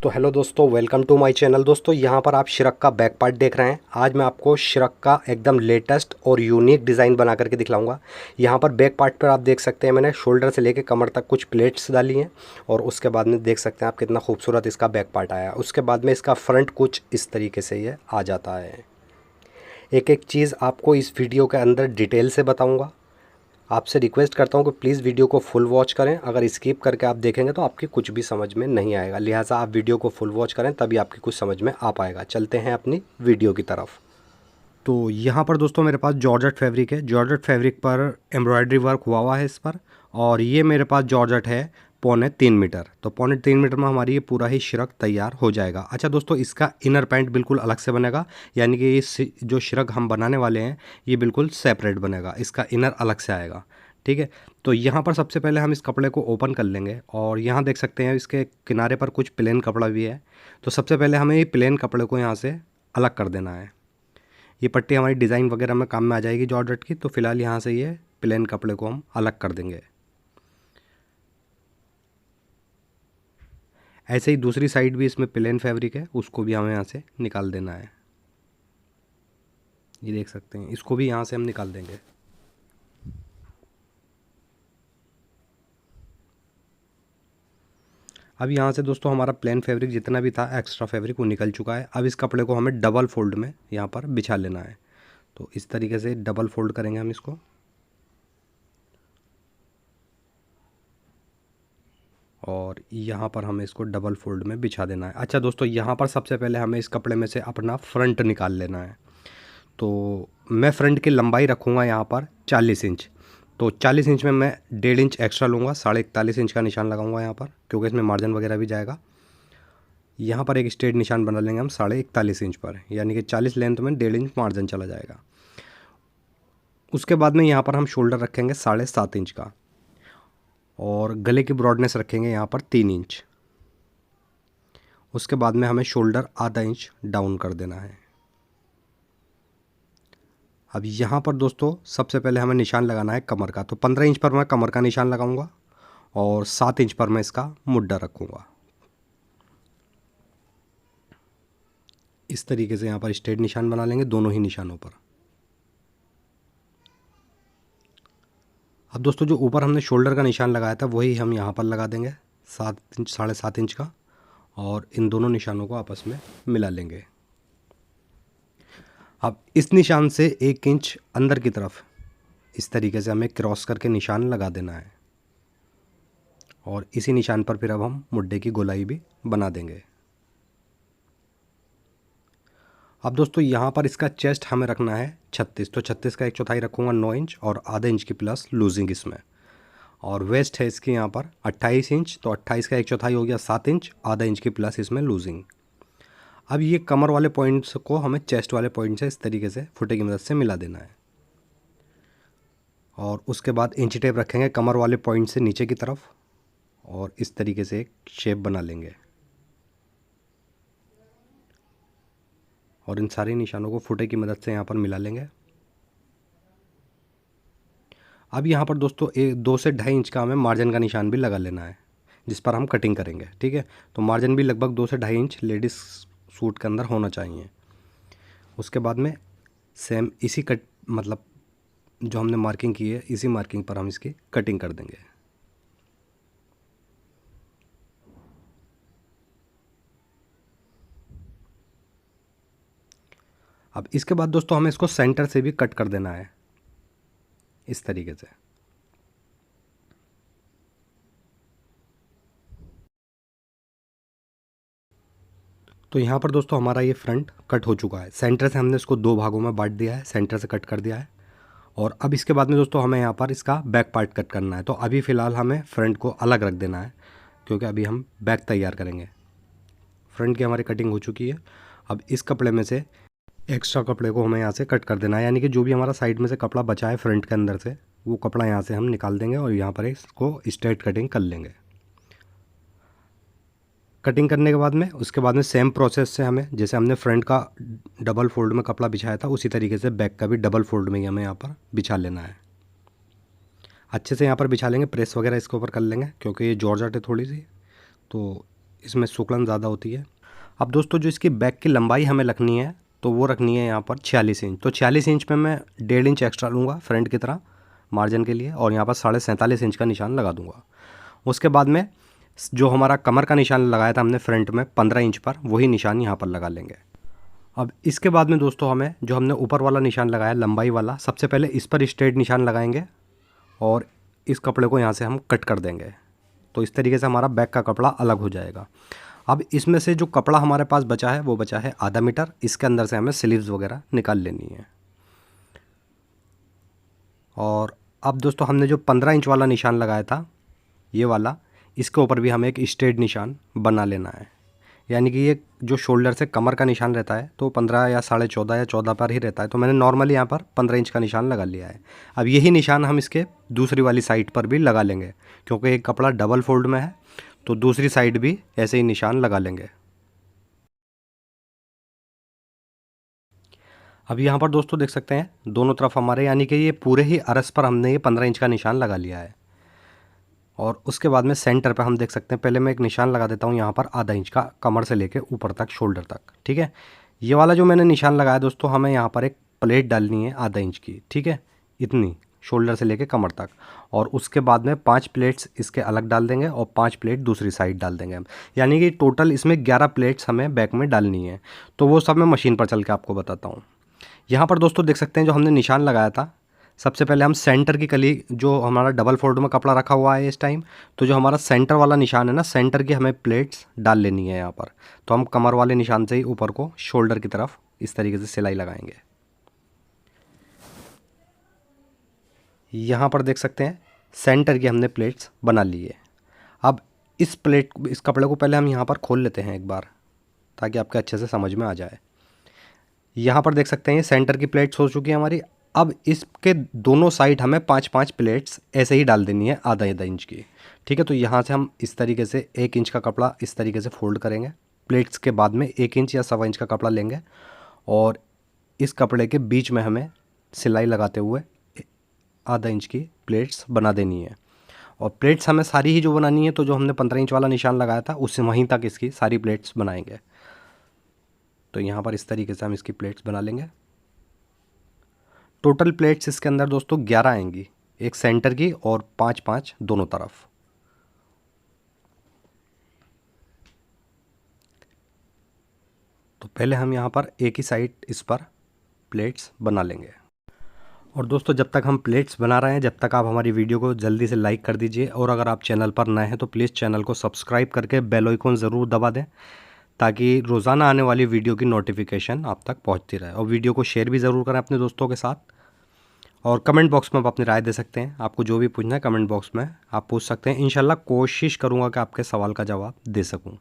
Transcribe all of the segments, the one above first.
तो हेलो दोस्तों, welcome to my channel. दोस्तों यहाँ पर आप श्रग का बैक पार्ट देख रहे हैं। आज मैं आपको श्रग का एकदम लेटेस्ट और यूनिक डिज़ाइन बना करके दिखलाऊंगा। यहाँ पर बैक पार्ट पर आप देख सकते हैं मैंने शोल्डर से लेके कमर तक कुछ प्लेट्स डाली हैं और उसके बाद में देख सकते हैं आप कितना खूबसूरत इसका बैक पार्ट आया। उसके बाद में इसका फ्रंट कुछ इस तरीके से ये आ जाता है। एक एक चीज़ आपको इस वीडियो के अंदर डिटेल से बताऊँगा। आपसे रिक्वेस्ट करता हूँ कि प्लीज़ वीडियो को फुल वॉच करें। अगर स्किप करके आप देखेंगे तो आपकी कुछ भी समझ में नहीं आएगा, लिहाजा आप वीडियो को फुल वॉच करें तभी आपकी कुछ समझ में आ पाएगा। चलते हैं अपनी वीडियो की तरफ। तो यहाँ पर दोस्तों मेरे पास जॉर्जेट फैब्रिक है। जॉर्जेट फैब्रिक पर एम्ब्रॉयडरी वर्क हुआ है इस पर, और ये मेरे पास जॉर्जेट है 3.25 मीटर। तो 3.25 मीटर में हमारी ये पूरा ही श्रग तैयार हो जाएगा। अच्छा दोस्तों, इसका इनर पैंट बिल्कुल अलग से बनेगा, यानी कि इस जो श्रग हम बनाने वाले हैं ये बिल्कुल सेपरेट बनेगा, इसका इनर अलग से आएगा। ठीक है, तो यहाँ पर सबसे पहले हम इस कपड़े को ओपन कर लेंगे और यहाँ देख सकते हैं इसके किनारे पर कुछ प्लेन कपड़ा भी है। तो सबसे पहले हमें ये प्लेन कपड़े को यहाँ से अलग कर देना है। ये पट्टी हमारी डिज़ाइन वगैरह में काम में आ जाएगी जॉर्जेट की। तो फिलहाल यहाँ से ये प्लेन कपड़े को हम अलग कर देंगे। ऐसे ही दूसरी साइड भी इसमें प्लेन फैब्रिक है, उसको भी हमें यहाँ से निकाल देना है। ये देख सकते हैं, इसको भी यहाँ से हम निकाल देंगे। अब यहाँ से दोस्तों हमारा प्लेन फैब्रिक जितना भी था एक्स्ट्रा फैब्रिक वो निकल चुका है। अब इस कपड़े को हमें डबल फोल्ड में यहाँ पर बिछा लेना है। तो इस तरीके से डबल फोल्ड करेंगे हम इसको, और यहाँ पर हमें इसको डबल फोल्ड में बिछा देना है। अच्छा दोस्तों, यहाँ पर सबसे पहले हमें इस कपड़े में से अपना फ्रंट निकाल लेना है। तो मैं फ्रंट की लंबाई रखूँगा यहाँ पर 40 इंच। तो 40 इंच में मैं 1.5 इंच एक्स्ट्रा लूँगा, 41.5 इंच का निशान लगाऊंगा यहाँ पर, क्योंकि इसमें मार्जिन वगैरह भी जाएगा। यहाँ पर एक स्ट्रेट निशान बना लेंगे हम 41.5 इंच पर, यानी कि 40 लेंथ में 1.5 इंच मार्जिन चला जाएगा। उसके बाद में यहाँ पर हम शोल्डर रखेंगे 7.5 इंच का, और गले की ब्रॉडनेस रखेंगे यहाँ पर 3 इंच। उसके बाद में हमें शोल्डर आधा इंच डाउन कर देना है। अब यहाँ पर दोस्तों सबसे पहले हमें निशान लगाना है कमर का। तो 15 इंच पर मैं कमर का निशान लगाऊंगा और 7 इंच पर मैं इसका मुड्ढा रखूँगा। इस तरीके से यहाँ पर स्ट्रेट निशान बना लेंगे दोनों ही निशानों पर। अब दोस्तों जो ऊपर हमने शोल्डर का निशान लगाया था वही हम यहाँ पर लगा देंगे 7 इंच 7.5 इंच का, और इन दोनों निशानों को आपस में मिला लेंगे। अब इस निशान से 1 इंच अंदर की तरफ इस तरीके से हमें क्रॉस करके निशान लगा देना है, और इसी निशान पर फिर अब हम मुड्ढे की गोलाई भी बना देंगे। अब दोस्तों यहाँ पर इसका चेस्ट हमें रखना है 36। तो 36 का 1/4 रखूँगा 9 इंच, और आधा इंच की प्लस लूजिंग इसमें। और वेस्ट है इसकी यहाँ पर 28 इंच। तो 28 का 1/4 हो गया 7 इंच, आधा इंच की प्लस इसमें लूजिंग। अब ये कमर वाले पॉइंट्स को हमें चेस्ट वाले पॉइंट से इस तरीके से फुटे की मदद से मिला देना है, और उसके बाद इंची टेप रखेंगे कमर वाले पॉइंट से नीचे की तरफ, और इस तरीके से एक शेप बना लेंगे, और इन सारे निशानों को फुटे की मदद से यहाँ पर मिला लेंगे। अब यहाँ पर दोस्तों 2 से 2.5 इंच का हमें मार्जिन का निशान भी लगा लेना है, जिस पर हम कटिंग करेंगे। ठीक है, तो मार्जिन भी लगभग 2 से 2.5 इंच लेडीज़ सूट के अंदर होना चाहिए। उसके बाद में सेम इसी कट मतलब जो हमने मार्किंग की है इसी मार्किंग पर हम इसकी कटिंग कर देंगे। अब इसके बाद दोस्तों हमें इसको सेंटर से भी कट कर देना है इस तरीके से। तो यहाँ पर दोस्तों हमारा ये फ्रंट कट हो चुका है। सेंटर से हमने इसको 2 भागों में बांट दिया है, सेंटर से कट कर दिया है। और अब इसके बाद में दोस्तों हमें यहाँ पर इसका बैक पार्ट कट करना है। तो अभी फ़िलहाल हमें फ्रंट को अलग रख देना है, क्योंकि अभी हम बैक तैयार करेंगे। फ्रंट की हमारी कटिंग हो चुकी है। अब इस कपड़े में से एक्स्ट्रा कपड़े को हमें यहाँ से कट कर देना है, यानी कि जो भी हमारा साइड में से कपड़ा बचा है फ्रंट के अंदर से वो कपड़ा यहाँ से हम निकाल देंगे, और यहाँ पर इसको स्ट्रेट कटिंग कर लेंगे। कटिंग करने के बाद में उसके बाद में सेम प्रोसेस से हमें, जैसे हमने फ्रंट का डबल फोल्ड में कपड़ा बिछाया था उसी तरीके से बैक का भी डबल फोल्ड में ही हमें यहाँ पर बिछा लेना है। अच्छे से यहाँ पर बिछा लेंगे, प्रेस वगैरह इसके ऊपर कर लेंगे, क्योंकि ये जॉर्जेट है थोड़ी सी, तो इसमें सुकलन ज़्यादा होती है। अब दोस्तों जो इसकी बैक की लंबाई हमें रखनी है तो वो रखनी है यहाँ पर 46 इंच। तो 46 इंच पे मैं 1.5 इंच एक्स्ट्रा लूँगा फ्रंट की तरह मार्जिन के लिए, और यहाँ पर 47.5 इंच का निशान लगा दूँगा। उसके बाद में जो हमारा कमर का निशान लगाया था हमने फ्रंट में 15 इंच पर, वही निशान यहाँ पर लगा लेंगे। अब इसके बाद में दोस्तों हमें जो हमने ऊपर वाला निशान लगाया लंबाई वाला, सबसे पहले इस पर स्ट्रेट निशान लगाएंगे और इस कपड़े को यहाँ से हम कट कर देंगे। तो इस तरीके से हमारा बैक का कपड़ा अलग हो जाएगा। अब इसमें से जो कपड़ा हमारे पास बचा है वो बचा है आधा मीटर। इसके अंदर से हमें स्लीव्स वगैरह निकाल लेनी है। और अब दोस्तों हमने जो 15 इंच वाला निशान लगाया था ये वाला, इसके ऊपर भी हमें एक स्ट्रेट निशान बना लेना है। यानी कि ये जो शोल्डर से कमर का निशान रहता है तो 15 या 14.5 या 14 पर ही रहता है, तो मैंने नॉर्मली यहाँ पर 15 इंच का निशान लगा लिया है। अब यही निशान हम इसके दूसरी वाली साइड पर भी लगा लेंगे, क्योंकि एक कपड़ा डबल फोल्ड में है तो दूसरी साइड भी ऐसे ही निशान लगा लेंगे। अब यहाँ पर दोस्तों देख सकते हैं दोनों तरफ हमारे, यानी कि ये पूरे ही अरस पर हमने ये 15 इंच का निशान लगा लिया है। और उसके बाद में सेंटर पे हम देख सकते हैं, पहले मैं एक निशान लगा देता हूँ यहाँ पर आधा इंच का, कमर से लेके ऊपर तक शोल्डर तक। ठीक है, ये वाला जो मैंने निशान लगाया दोस्तों, हमें यहाँ पर एक प्लेट डालनी है आधा इंच की। ठीक है, इतनी शोल्डर से लेके कमर तक। और उसके बाद में 5 प्लेट्स इसके अलग डाल देंगे और 5 प्लेट दूसरी साइड डाल देंगे हम। यानी कि टोटल इसमें 11 प्लेट्स हमें बैक में डालनी है। तो वो सब मैं मशीन पर चल के आपको बताता हूँ। यहाँ पर दोस्तों देख सकते हैं जो हमने निशान लगाया था, सबसे पहले हम सेंटर की कली, जो हमारा डबल फोल्ड में कपड़ा रखा हुआ है इस टाइम, तो जो हमारा सेंटर वाला निशान है ना, सेंटर की हमें प्लेट्स डाल लेनी है यहाँ पर। तो हम कमर वाले निशान से ही ऊपर को शोल्डर की तरफ इस तरीके से सिलाई लगाएंगे। यहाँ पर देख सकते हैं सेंटर की हमने प्लेट्स बना ली है। अब इस कपड़े को पहले हम यहाँ पर खोल लेते हैं एक बार, ताकि आपके अच्छे से समझ में आ जाए। यहाँ पर देख सकते हैं ये सेंटर की प्लेट्स हो चुकी है हमारी। अब इसके दोनों साइड हमें 5-5 प्लेट्स ऐसे ही डाल देनी है आधा आधा इंच की। ठीक है, तो यहाँ से हम इस तरीके से 1 इंच का कपड़ा इस तरीके से फोल्ड करेंगे। प्लेट्स के बाद में 1 इंच या 1.25 इंच का कपड़ा लेंगे और इस कपड़े के बीच में हमें सिलाई लगाते हुए आधा इंच की प्लेट्स बना देनी है। और प्लेट्स हमें सारी ही जो बनानी है, तो जो हमने 15 इंच वाला निशान लगाया था उससे वहीं तक इसकी सारी प्लेट्स बनाएंगे। तो यहाँ पर इस तरीके से हम इसकी प्लेट्स बना लेंगे। टोटल प्लेट्स इसके अंदर दोस्तों 11 आएंगी, एक सेंटर की और 5-5 दोनों तरफ। तो पहले हम यहाँ पर एक ही साइड इस पर प्लेट्स बना लेंगे। और दोस्तों जब तक हम प्लेट्स बना रहे हैं, जब तक आप हमारी वीडियो को जल्दी से लाइक कर दीजिए, और अगर आप चैनल पर नए हैं तो प्लीज़ चैनल को सब्सक्राइब करके बेल आइकन ज़रूर दबा दें, ताकि रोज़ाना आने वाली वीडियो की नोटिफिकेशन आप तक पहुंचती रहे। और वीडियो को शेयर भी ज़रूर करें अपने दोस्तों के साथ। और कमेंट बॉक्स में आप अपनी राय दे सकते हैं। आपको जो भी पूछना है कमेंट बॉक्स में आप पूछ सकते हैं। इंशाल्लाह कोशिश करूँगा कि आपके सवाल का जवाब दे सकूँ।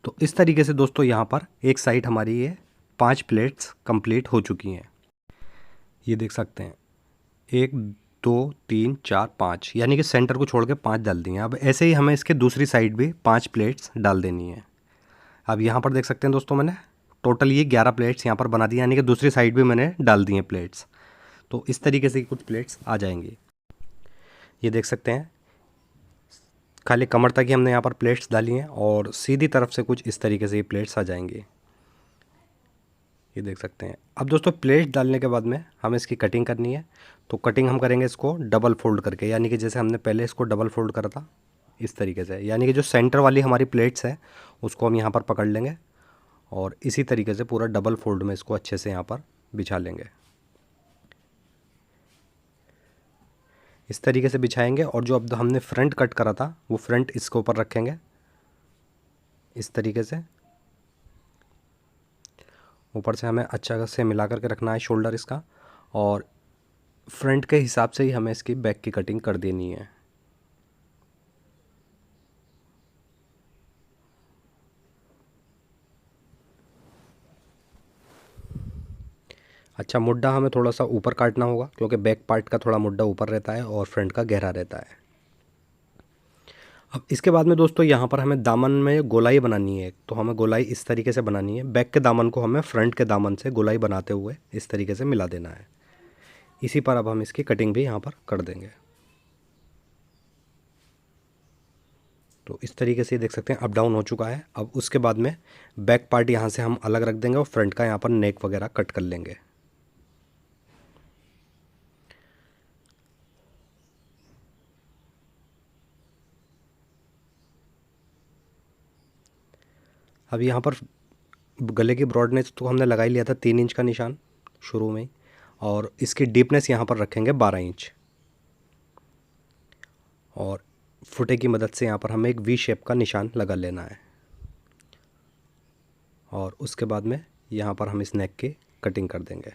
तो इस तरीके से दोस्तों यहाँ पर एक साइड हमारी ये 5 प्लेट्स कंप्लीट हो चुकी हैं। ये देख सकते हैं 1 2 3 4 5, यानी कि सेंटर को छोड़ के 5 डाल दिए हैं। अब ऐसे ही हमें इसके दूसरी साइड भी 5 प्लेट्स डाल देनी है। अब यहाँ पर देख सकते हैं दोस्तों मैंने टोटल ये 11 प्लेट्स यहाँ पर बना दी, यानी कि दूसरी साइड भी मैंने डाल दी हैं प्लेट्स। तो इस तरीके से कुछ प्लेट्स आ जाएंगी। ये देख सकते हैं खाली कमर तक ही हमने यहाँ पर प्लेट्स डाली हैं और सीधी तरफ से कुछ इस तरीके से ये प्लेट्स आ जाएंगी। ये देख सकते हैं। अब दोस्तों प्लेट डालने के बाद में हमें इसकी कटिंग करनी है। तो कटिंग हम करेंगे इसको डबल फोल्ड करके, यानी कि जैसे हमने पहले इसको डबल फोल्ड करा था इस तरीके से। यानी कि जो सेंटर वाली हमारी प्लेट्स है उसको हम यहाँ पर पकड़ लेंगे और इसी तरीके से पूरा डबल फोल्ड में इसको अच्छे से यहाँ पर बिछा लेंगे। इस तरीके से बिछाएंगे और जो अब हमने फ्रंट कट करा था वो फ्रंट इसके ऊपर रखेंगे इस तरीके से। ऊपर से हमें अच्छा से मिला करके रखना है शोल्डर इसका, और फ्रंट के हिसाब से ही हमें इसकी बैक की कटिंग कर देनी है। अच्छा, मुड्ढा हमें थोड़ा सा ऊपर काटना होगा, क्योंकि बैक पार्ट का थोड़ा मुड्ढा ऊपर रहता है और फ्रंट का गहरा रहता है। अब इसके बाद में दोस्तों यहाँ पर हमें दामन में गोलाई बनानी है, तो हमें गोलाई इस तरीके से बनानी है। बैक के दामन को हमें फ्रंट के दामन से गोलाई बनाते हुए इस तरीके से मिला देना है। इसी पर अब हम इसकी कटिंग भी यहाँ पर कर देंगे। तो इस तरीके से देख सकते हैं अप डाउन हो चुका है। अब उसके बाद में बैक पार्ट यहाँ से हम अलग रख देंगे और फ्रंट का यहाँ पर नेक वगैरह कट कर लेंगे। अब यहाँ पर गले की ब्रॉडनेस तो हमने लगा ही लिया था 3 इंच का निशान शुरू में ही, और इसकी डीपनेस यहाँ पर रखेंगे 12 इंच। और फुटे की मदद से यहाँ पर हमें एक वी शेप का निशान लगा लेना है। और उसके बाद में यहाँ पर हम इस नेक की कटिंग कर देंगे।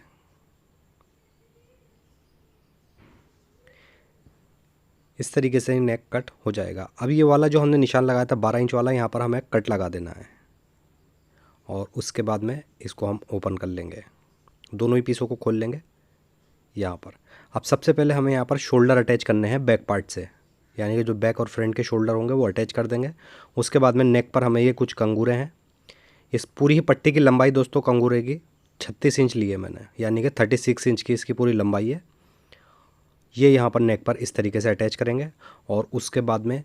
इस तरीके से नेक कट हो जाएगा। अब ये वाला जो हमने निशान लगाया था 12 इंच वाला, यहाँ पर हमें कट लगा देना है। और उसके बाद में इसको हम ओपन कर लेंगे, दोनों ही पीसों को खोल लेंगे यहाँ पर। अब सबसे पहले हमें यहाँ पर शोल्डर अटैच करने हैं बैक पार्ट से, यानी कि जो बैक और फ्रंट के शोल्डर होंगे वो अटैच कर देंगे। उसके बाद में नेक पर हमें ये कुछ कंगूरे हैं। इस पूरी ही पट्टी की लंबाई दोस्तों कंगूरे की 36 इंच ली है मैंने, यानी कि 36 इंच की इसकी पूरी लंबाई है। ये यहाँ पर नेक पर इस तरीके से अटैच करेंगे। और उसके बाद में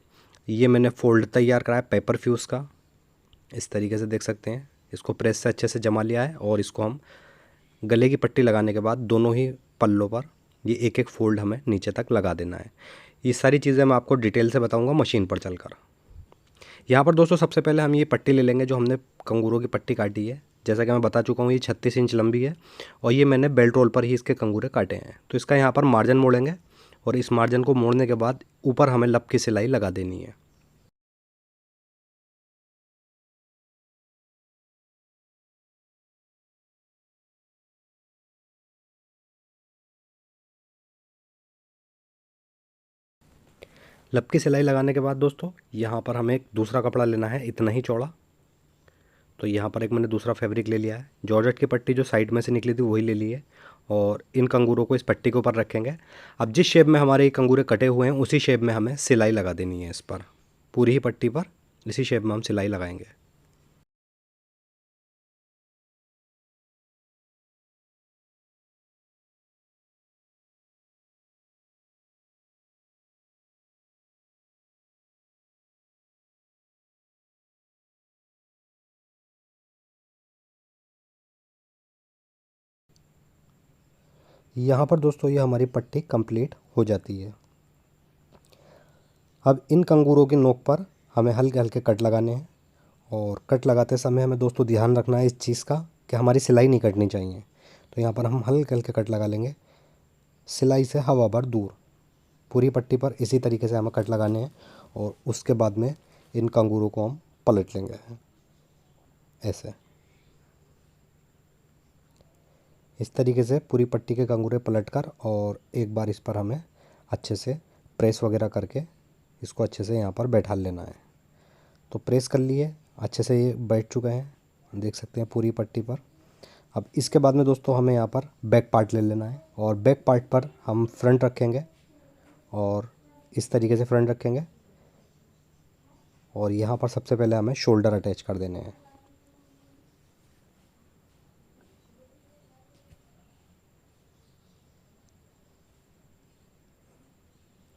ये मैंने फ़ोल्ड तैयार कराया पेपर फ्यूज़ का, इस तरीके से देख सकते हैं। इसको प्रेस से अच्छे से जमा लिया है और इसको हम गले की पट्टी लगाने के बाद दोनों ही पल्लों पर ये एक एक फ़ोल्ड हमें नीचे तक लगा देना है। ये सारी चीज़ें मैं आपको डिटेल से बताऊंगा मशीन पर चलकर। यहाँ पर दोस्तों सबसे पहले हम ये पट्टी ले लेंगे जो हमने कंगूरों की पट्टी काटी है। जैसा कि मैं बता चुका हूँ ये 36 इंच लंबी है और ये मैंने बेल्ट रोल पर ही इसके कंगूरे काटे हैं। तो इसका यहाँ पर मार्जिन मोड़ेंगे और इस मार्जिन को मोड़ने के बाद ऊपर हमें लब की सिलाई लगा देनी है। लब की सिलाई लगाने के बाद दोस्तों यहाँ पर हमें एक दूसरा कपड़ा लेना है इतना ही चौड़ा। तो यहाँ पर एक मैंने दूसरा फैब्रिक ले लिया है। जॉर्जेट की पट्टी जो साइड में से निकली थी वही ले ली है और इन कंगूरों को इस पट्टी के ऊपर रखेंगे। अब जिस शेप में हमारे ये कंगूरे कटे हुए हैं उसी शेप में हमें सिलाई लगा देनी है इस पर, पूरी ही पट्टी पर इसी शेप में हम सिलाई लगाएंगे। यहाँ पर दोस्तों ये हमारी पट्टी कंप्लीट हो जाती है। अब इन कंगूरों की नोक पर हमें हल्के हल्के कट लगाने हैं और कट लगाते समय हमें दोस्तों ध्यान रखना है इस चीज़ का कि हमारी सिलाई नहीं कटनी चाहिए। तो यहाँ पर हम हल्के हल्के कट लगा लेंगे, सिलाई से हवा भर दूर। पूरी पट्टी पर इसी तरीके से हमें कट लगाने हैं और उसके बाद में इन कंगूरों को हम पलट लेंगे ऐसे। इस तरीके से पूरी पट्टी के कंगूरे पलट कर और एक बार इस पर हमें अच्छे से प्रेस वगैरह करके इसको अच्छे से यहाँ पर बैठा लेना है। तो प्रेस कर लिए, अच्छे से ये बैठ चुके हैं देख सकते हैं पूरी पट्टी पर। अब इसके बाद में दोस्तों हमें यहाँ पर बैक पार्ट ले लेना है और बैक पार्ट पर हम फ्रंट रखेंगे और इस तरीके से फ्रंट रखेंगे। और यहाँ पर सबसे पहले हमें शोल्डर अटैच कर देने हैं।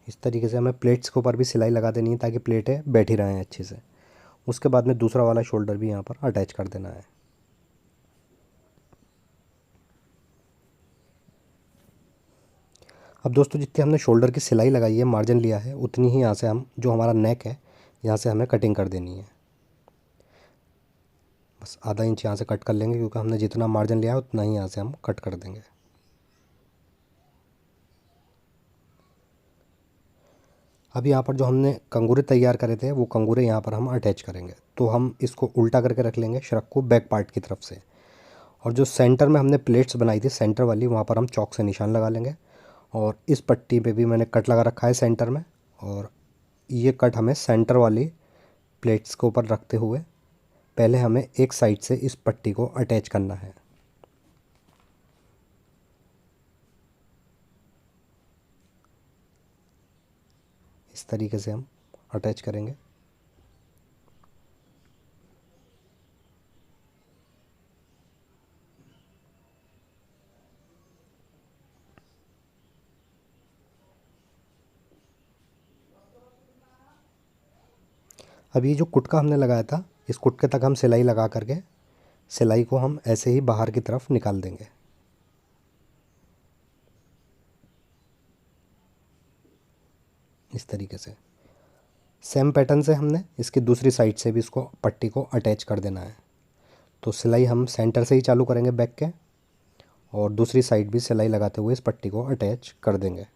इस तरीके से हमें प्लेट्स के ऊपर भी सिलाई लगा देनी है ताकि प्लेटें बैठी रहें अच्छे से। उसके बाद में दूसरा वाला शोल्डर भी यहाँ पर अटैच कर देना है। अब दोस्तों जितनी हमने शोल्डर की सिलाई लगाई है, मार्जिन लिया है, उतनी ही यहाँ से हम जो हमारा नेक है यहाँ से हमें कटिंग कर देनी है। बस आधा इंच यहाँ से कट कर लेंगे क्योंकि हमने जितना मार्जिन लिया है उतना ही यहाँ से हम कट कर देंगे। अब यहाँ पर जो हमने कंगूरे तैयार करे थे वो कंगूरे यहाँ पर हम अटैच करेंगे। तो हम इसको उल्टा करके रख लेंगे श्रग को बैक पार्ट की तरफ से। और जो सेंटर में हमने प्लेट्स बनाई थी सेंटर वाली, वहाँ पर हम चौक से निशान लगा लेंगे। और इस पट्टी पे भी मैंने कट लगा रखा है सेंटर में, और ये कट हमें सेंटर वाली प्लेट्स के ऊपर रखते हुए पहले हमें एक साइड से इस पट्टी को अटैच करना है। इस तरीके से हम अटैच करेंगे। अब ये जो कुटका हमने लगाया था, इस कुटके तक हम सिलाई लगा करके सिलाई को हम ऐसे ही बाहर की तरफ निकाल देंगे। इस तरीके से सेम पैटर्न से हमने इसकी दूसरी साइड से भी इसको पट्टी को अटैच कर देना है। तो सिलाई हम सेंटर से ही चालू करेंगे बैक के, और दूसरी साइड भी सिलाई लगाते हुए इस पट्टी को अटैच कर देंगे।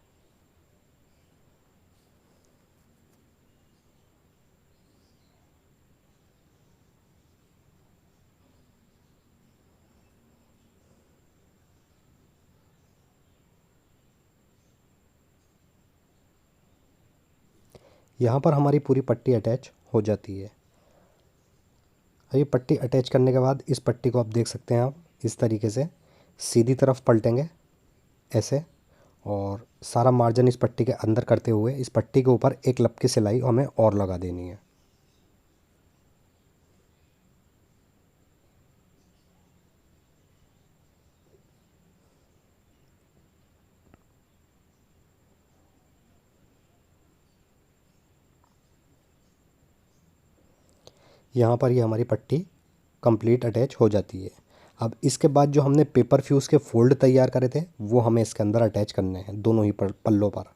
यहाँ पर हमारी पूरी पट्टी अटैच हो जाती है। अब ये पट्टी अटैच करने के बाद इस पट्टी को आप देख सकते हैं, आप इस तरीके से सीधी तरफ पलटेंगे ऐसे, और सारा मार्जिन इस पट्टी के अंदर करते हुए इस पट्टी के ऊपर एक लप की सिलाई हमें और लगा देनी है। यहाँ पर ये हमारी पट्टी कंप्लीट अटैच हो जाती है। अब इसके बाद जो हमने पेपर फ्यूज़ के फोल्ड तैयार करे थे वो हमें इसके अंदर अटैच करने हैं, दोनों ही पल्लों पर।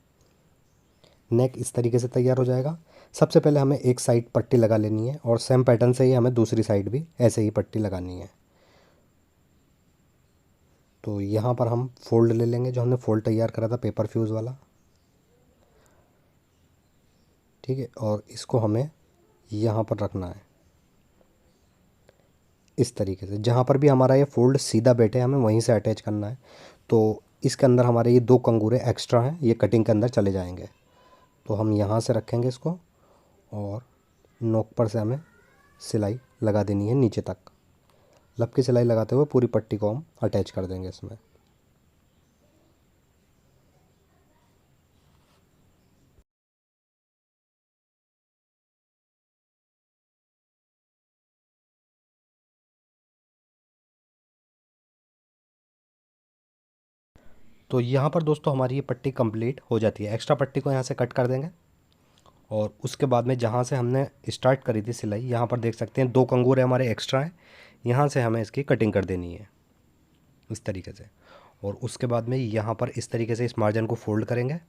नेक इस तरीके से तैयार हो जाएगा। सबसे पहले हमें एक साइड पट्टी लगा लेनी है, और सेम पैटर्न से ही हमें दूसरी साइड भी ऐसे ही पट्टी लगानी है। तो यहाँ पर हम फोल्ड ले लेंगे, जो हमने फोल्ड तैयार करा था पेपर फ्यूज़ वाला, ठीक है, और इसको हमें यहाँ पर रखना है इस तरीके से। जहाँ पर भी हमारा ये फोल्ड सीधा बैठे हमें वहीं से अटैच करना है। तो इसके अंदर हमारे ये दो कंगूरे एक्स्ट्रा हैं, ये कटिंग के अंदर चले जाएंगे। तो हम यहाँ से रखेंगे इसको, और नोक पर से हमें सिलाई लगा देनी है नीचे तक। लब की सिलाई लगाते हुए पूरी पट्टी को हम अटैच कर देंगे इसमें। तो यहाँ पर दोस्तों हमारी ये पट्टी कंप्लीट हो जाती है। एक्स्ट्रा पट्टी को यहाँ से कट कर देंगे, और उसके बाद में जहाँ से हमने स्टार्ट करी थी सिलाई, यहाँ पर देख सकते हैं दो कंगूरे हमारे एक्स्ट्रा हैं, यहाँ से हमें इसकी कटिंग कर देनी है इस तरीके से। और उसके बाद में यहाँ पर इस तरीके से इस मार्जिन को फोल्ड करेंगे,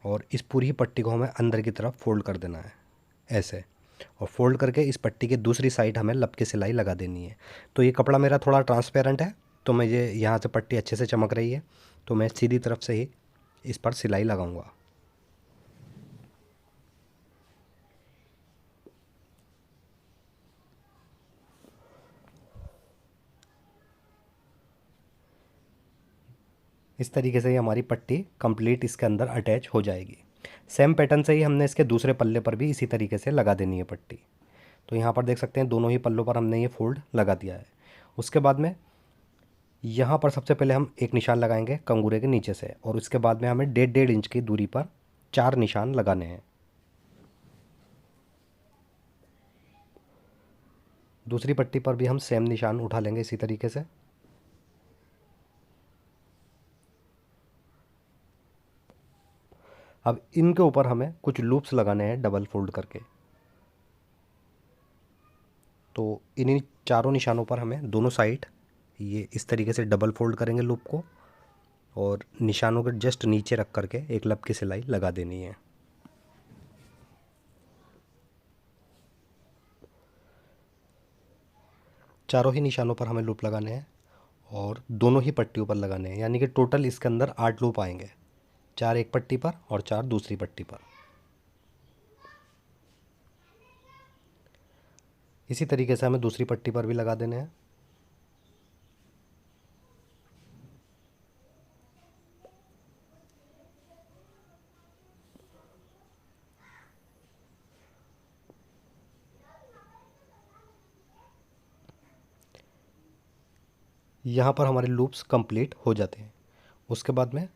और इस पूरी पट्टी को हमें अंदर की तरफ फोल्ड कर देना है ऐसे। और फोल्ड करके इस पट्टी की दूसरी साइड हमें लब की सिलाई लगा देनी है। तो ये कपड़ा मेरा थोड़ा ट्रांसपेरेंट है, तो मैं ये यहाँ से पट्टी अच्छे से चमक रही है, तो मैं सीधी तरफ से ही इस पर सिलाई लगाऊंगा। इस तरीके से ही हमारी पट्टी कंप्लीट इसके अंदर अटैच हो जाएगी। सेम पैटर्न से ही हमने इसके दूसरे पल्ले पर भी इसी तरीके से लगा देनी है पट्टी। तो यहाँ पर देख सकते हैं दोनों ही पल्लों पर हमने ये फोल्ड लगा दिया है। उसके बाद में यहाँ पर सबसे पहले हम एक निशान लगाएंगे कंगूरे के नीचे से, और उसके बाद में हमें 1.5 इंच की दूरी पर 4 निशान लगाने हैं। दूसरी पट्टी पर भी हम सेम निशान उठा लेंगे इसी तरीके से। अब इनके ऊपर हमें कुछ लूप्स लगाने हैं डबल फोल्ड करके। तो इन्हीं चारों निशानों पर हमें दोनों साइड ये इस तरीके से डबल फोल्ड करेंगे लूप को, और निशानों के जस्ट नीचे रख करके एक लब की सिलाई लगा देनी है। चारों ही निशानों पर हमें लूप लगाने हैं, और दोनों ही पट्टियों पर लगाने हैं, यानी कि टोटल इसके अंदर 8 लूप आएंगे। 4 एक पट्टी पर और 4 दूसरी पट्टी पर। इसी तरीके से हमें दूसरी पट्टी पर भी लगा देने हैं। यहाँ पर हमारे लूप्स कंप्लीट हो जाते हैं। उसके बाद में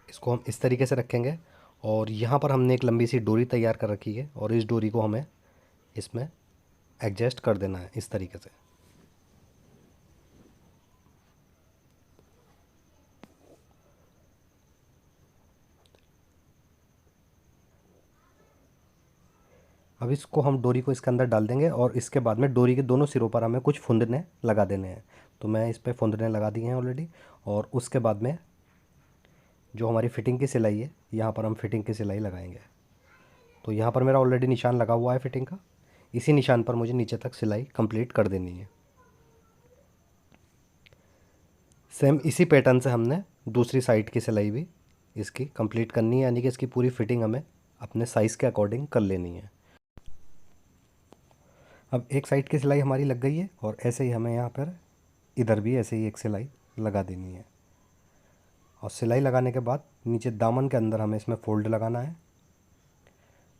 इसको हम इस तरीके से रखेंगे, और यहाँ पर हमने एक लंबी सी डोरी तैयार कर रखी है, और इस डोरी को हमें इसमें एडजस्ट कर देना है इस तरीके से। अब इसको हम डोरी को इसके अंदर डाल देंगे और इसके बाद में डोरी के दोनों सिरों पर हमें कुछ फुंदने लगा देने हैं। तो मैं इस पर फुंदने लगा दिए हैं ऑलरेडी। और उसके बाद में जो हमारी फ़िटिंग की सिलाई है, यहाँ पर हम फिटिंग की सिलाई लगाएंगे। तो यहाँ पर मेरा ऑलरेडी निशान लगा हुआ है फिटिंग का। इसी निशान पर मुझे नीचे तक सिलाई कंप्लीट कर देनी है। सेम इसी पैटर्न से हमने दूसरी साइड की सिलाई भी इसकी कंप्लीट करनी है, यानी कि इसकी पूरी फिटिंग हमें अपने साइज़ के अकॉर्डिंग कर लेनी है। अब एक साइड की सिलाई हमारी लग गई है और ऐसे ही हमें यहाँ पर इधर भी ऐसे ही एक सिलाई लगा देनी है। और सिलाई लगाने के बाद नीचे दामन के अंदर हमें इसमें फ़ोल्ड लगाना है।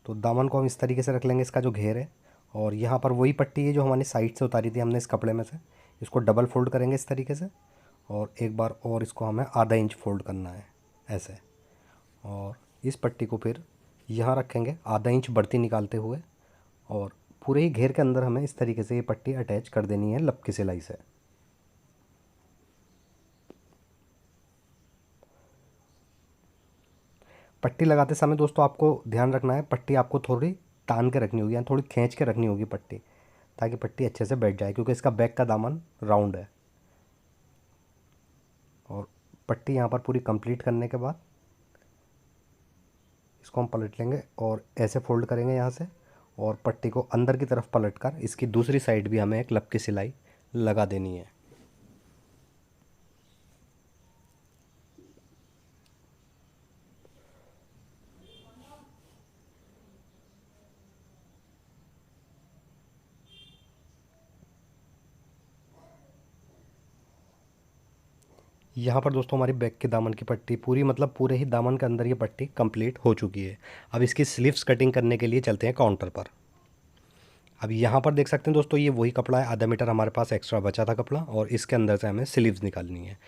तो दामन को हम इस तरीके से रख लेंगे, इसका जो घेर है, और यहाँ पर वही पट्टी है जो हमारी साइड से उतारी थी हमने इस कपड़े में से, इसको डबल फोल्ड करेंगे इस तरीके से। और एक बार और इसको हमें आधा इंच फोल्ड करना है ऐसे। और इस पट्टी को फिर यहाँ रखेंगे आधा इंच बढ़ती निकालते हुए, और पूरे ही घेर के अंदर हमें इस तरीके से ये पट्टी अटैच कर देनी है लब की सिलाई से। पट्टी लगाते समय दोस्तों आपको ध्यान रखना है, पट्टी आपको थोड़ी तान के रखनी होगी, यानी थोड़ी खींच के रखनी होगी पट्टी, ताकि पट्टी अच्छे से बैठ जाए, क्योंकि इसका बैक का दामन राउंड है। और पट्टी यहाँ पर पूरी कंप्लीट करने के बाद इसको हम पलट लेंगे और ऐसे फोल्ड करेंगे यहाँ से, और पट्टी को अंदर की तरफ पलट कर इसकी दूसरी साइड भी हमें एक लब की सिलाई लगा देनी है। यहाँ पर दोस्तों हमारी बैक के दामन की पट्टी पूरी, मतलब पूरे ही दामन के अंदर ये पट्टी कंप्लीट हो चुकी है। अब इसकी स्लीव्स कटिंग करने के लिए चलते हैं काउंटर पर। अब यहाँ पर देख सकते हैं दोस्तों, ये वही कपड़ा है, आधा मीटर हमारे पास एक्स्ट्रा बचा था कपड़ा, और इसके अंदर से हमें स्लीव्स निकालनी है।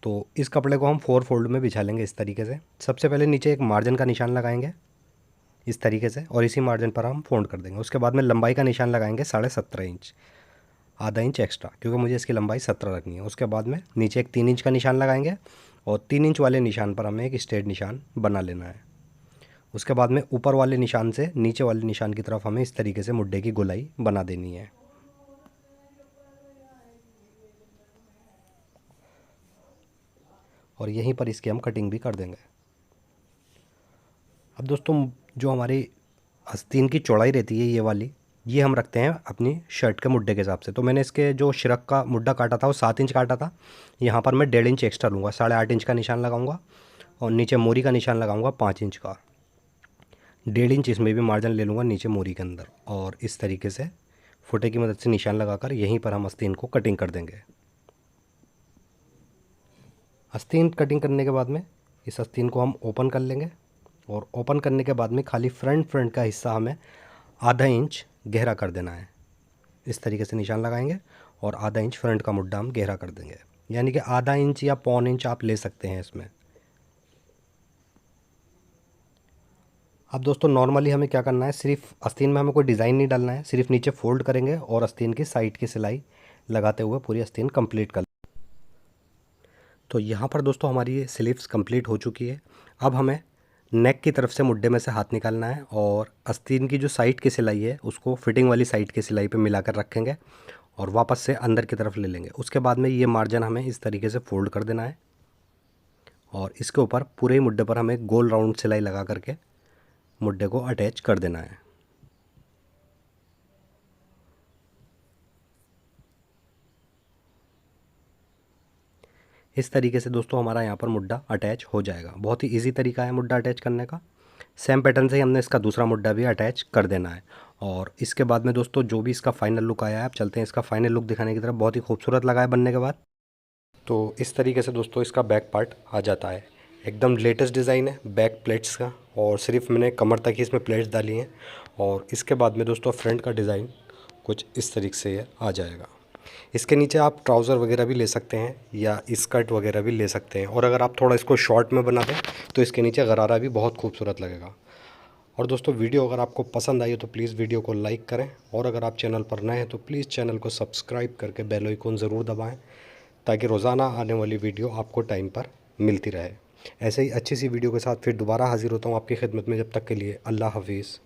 तो इस कपड़े को हम 4 फोल्ड में बिछा लेंगे इस तरीके से। सबसे पहले नीचे एक मार्जिन का निशान लगाएंगे इस तरीके से, और इसी मार्जिन पर हम फोल्ड कर देंगे। उसके बाद में लंबाई का निशान लगाएंगे 17.5 इंच, आधा इंच एक्स्ट्रा, क्योंकि मुझे इसकी लंबाई 17 रखनी है। उसके बाद में नीचे एक 3 इंच का निशान लगाएंगे, और 3 इंच वाले निशान पर हमें एक स्ट्रेट निशान बना लेना है। उसके बाद में ऊपर वाले निशान से नीचे वाले निशान की तरफ हमें इस तरीके से मुड्ढे की गोलाई बना देनी है। और यहीं पर इसकी हम कटिंग भी कर देंगे। अब दोस्तों जो हमारी आस्तीन की चौड़ाई रहती है ये वाली, ये हम रखते हैं अपनी शर्ट के मुड्ढे के हिसाब से। तो मैंने इसके जो शिरक का मुड्ढा काटा था वो 7 इंच काटा था। यहाँ पर मैं 1.5 इंच एक्स्ट्रा लूँगा, 8.5 इंच का निशान लगाऊंगा, और नीचे मोरी का निशान लगाऊंगा 5 इंच का। 1.5 इंच इसमें भी मार्जिन ले लूँगा नीचे मोरी के अंदर, और इस तरीके से फुटे की मदद से निशान लगाकर यहीं पर हम आस्तीन को कटिंग कर देंगे। आस्तीन कटिंग करने के बाद में इस आस्तीन को हम ओपन कर लेंगे, और ओपन करने के बाद में खाली फ्रंट का हिस्सा हमें आधा इंच गहरा कर देना है। इस तरीके से निशान लगाएंगे और आधा इंच फ्रंट का मुड्ढा हम गहरा कर देंगे, यानी कि आधा इंच या पौन इंच आप ले सकते हैं इसमें। अब दोस्तों नॉर्मली हमें क्या करना है, सिर्फ आस्तीन में हमें कोई डिज़ाइन नहीं डालना है, सिर्फ नीचे फोल्ड करेंगे और आस्तीन की साइड की सिलाई लगाते हुए पूरी आस्तीन कंप्लीट कर। तो यहाँ पर दोस्तों हमारी ये स्लीव्स कंप्लीट हो चुकी है। अब हमें नेक की तरफ से मुड्ढे में से हाथ निकालना है, और आस्तीन की जो साइड की सिलाई है उसको फिटिंग वाली साइड की सिलाई पे मिलाकर रखेंगे और वापस से अंदर की तरफ ले लेंगे। उसके बाद में ये मार्जिन हमें इस तरीके से फोल्ड कर देना है, और इसके ऊपर पूरे ही मुड्ढे पर हमें गोल राउंड सिलाई लगा करके मुड्ढे को अटैच कर देना है। इस तरीके से दोस्तों हमारा यहाँ पर मुड्ढा अटैच हो जाएगा। बहुत ही इजी तरीका है मुड्ढा अटैच करने का। सेम पैटर्न से ही हमने इसका दूसरा मुड्ढा भी अटैच कर देना है। और इसके बाद में दोस्तों जो भी इसका फाइनल लुक आया है, आप चलते हैं इसका फाइनल लुक दिखाने की तरफ। बहुत ही खूबसूरत लगा है बनने के बाद। तो इस तरीके से दोस्तों इसका बैक पार्ट आ जाता है। एकदम लेटेस्ट डिज़ाइन है बैक प्लेट्स का, और सिर्फ मैंने कमर तक ही इसमें प्लेट्स डाली हैं। और इसके बाद में दोस्तों फ्रंट का डिज़ाइन कुछ इस तरीके से आ जाएगा। इसके नीचे आप ट्राउज़र वगैरह भी ले सकते हैं या स्कर्ट वगैरह भी ले सकते हैं, और अगर आप थोड़ा इसको शॉर्ट में बना दें तो इसके नीचे गरारा भी बहुत खूबसूरत लगेगा। और दोस्तों वीडियो अगर आपको पसंद आई हो तो प्लीज़ वीडियो को लाइक करें, और अगर आप चैनल पर नए हैं तो प्लीज़ चैनल को सब्सक्राइब करके बेल आइकन ज़रूर दबाएं, ताकि रोज़ाना आने वाली वीडियो आपको टाइम पर मिलती रहे। ऐसे ही अच्छी सी वीडियो के साथ फिर दोबारा हाजिर होता हूँ आपकी खिदमत में। जब तक के लिए अल्लाह हाफिज़।